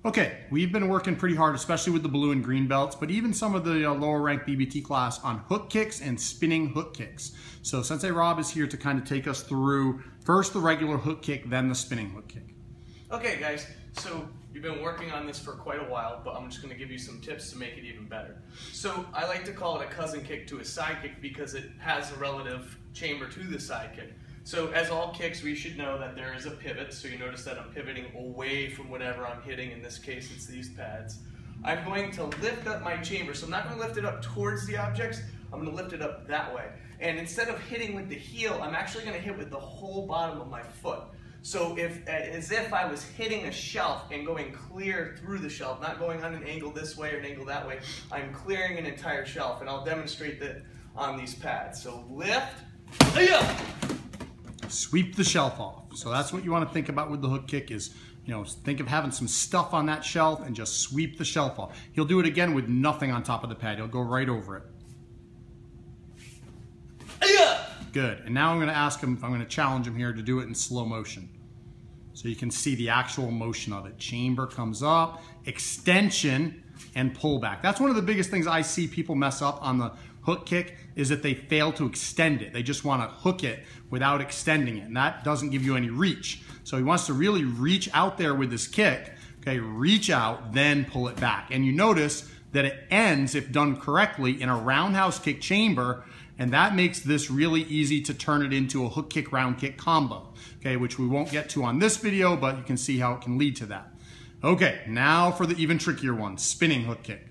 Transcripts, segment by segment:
Okay, we've been working pretty hard, especially with the blue and green belts, but even some of the lower ranked BBT class on hook kicks and spinning hook kicks. So Sensei Rob is here to kind of take us through first the regular hook kick, then the spinning hook kick. Okay guys, so you've been working on this for quite a while, but I'm just going to give you some tips to make it even better. So I like to call it a cousin kick to a side kick because it has a relative chamber to the side kick. So as all kicks, we should know that there is a pivot. So you notice that I'm pivoting away from whatever I'm hitting. In this case, it's these pads. I'm going to lift up my chamber. So I'm not going to lift it up towards the objects. I'm going to lift it up that way. And instead of hitting with the heel, I'm actually going to hit with the whole bottom of my foot. So as if I was hitting a shelf and going clear through the shelf, not going on an angle this way or an angle that way. I'm clearing an entire shelf, and I'll demonstrate that on these pads. So lift, sweep the shelf off. So that's what you want to think about with the hook kick is, think of having some stuff on that shelf and just sweep the shelf off. He'll do it again with nothing on top of the pad. He'll go right over it. Good. And now I'm going to ask him, I'm going to challenge him here to do it in slow motion. So you can see the actual motion of it. Chamber comes up, extension, and pullback. That's one of the biggest things I see people mess up on the hook kick is that they fail to extend it. They just want to hook it without extending it, and that doesn't give you any reach. So he wants to really reach out there with this kick, okay, reach out, then pull it back. And you notice that it ends, if done correctly, in a roundhouse kick chamber, and that makes this really easy to turn it into a hook kick, round kick combo, okay, which we won't get to on this video, but you can see how it can lead to that. Okay, now for the even trickier one, spinning hook kick.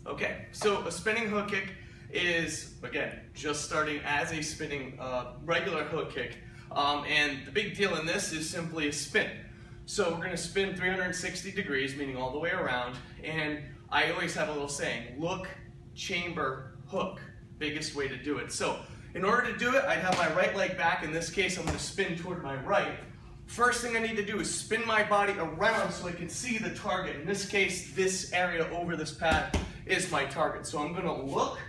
Okay, so a spinning hook kick is, again, just starting as a spinning regular hook kick. And the big deal in this is simply a spin. So we're going to spin 360 degrees, meaning all the way around. And I always have a little saying, look, chamber, hook. Biggest way to do it. So in order to do it, I'd have my right leg back. In this case, I'm going to spin toward my right. First thing I need to do is spin my body around so I can see the target. In this case, this area over this pad is my target. So I'm going to look.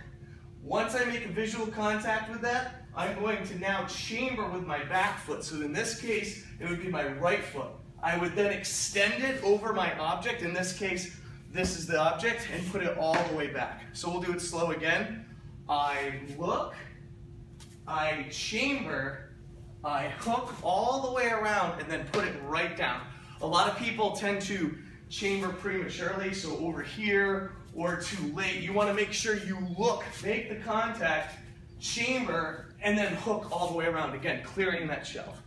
Once I make a visual contact with that, I'm going to now chamber with my back foot. So in this case, it would be my right foot. I would then extend it over my object. In this case, this is the object, and put it all the way back. So we'll do it slow again. I look, I chamber, I hook all the way around, and then put it right down. A lot of people tend to chamber prematurely, so over here or too late. You want to make sure you look, make the contact, chamber, and then hook all the way around. Again, clearing that shelf.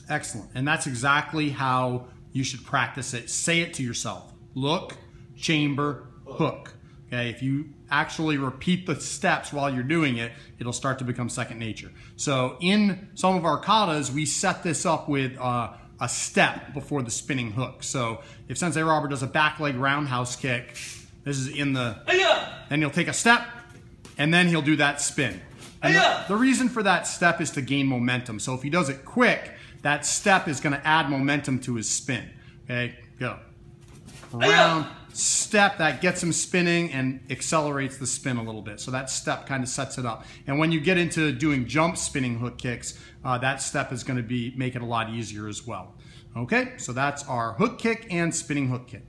Excellent. And that's exactly how you should practice it. Say it to yourself. Look, chamber, hook. Okay, if you actually repeat the steps while you're doing it, it'll start to become second nature. So in some of our katas, we set this up with a step before the spinning hook. So if Sensei Robert does a back leg roundhouse kick, this is in the, then he'll take a step, and then he'll do that spin. And the reason for that step is to gain momentum. So if he does it quick, that step is going to add momentum to his spin. Okay, go. Round, step, that gets him spinning and accelerates the spin a little bit. So that step kind of sets it up. And when you get into doing jump spinning hook kicks, that step is going to make it a lot easier as well. Okay, so that's our hook kick and spinning hook kick.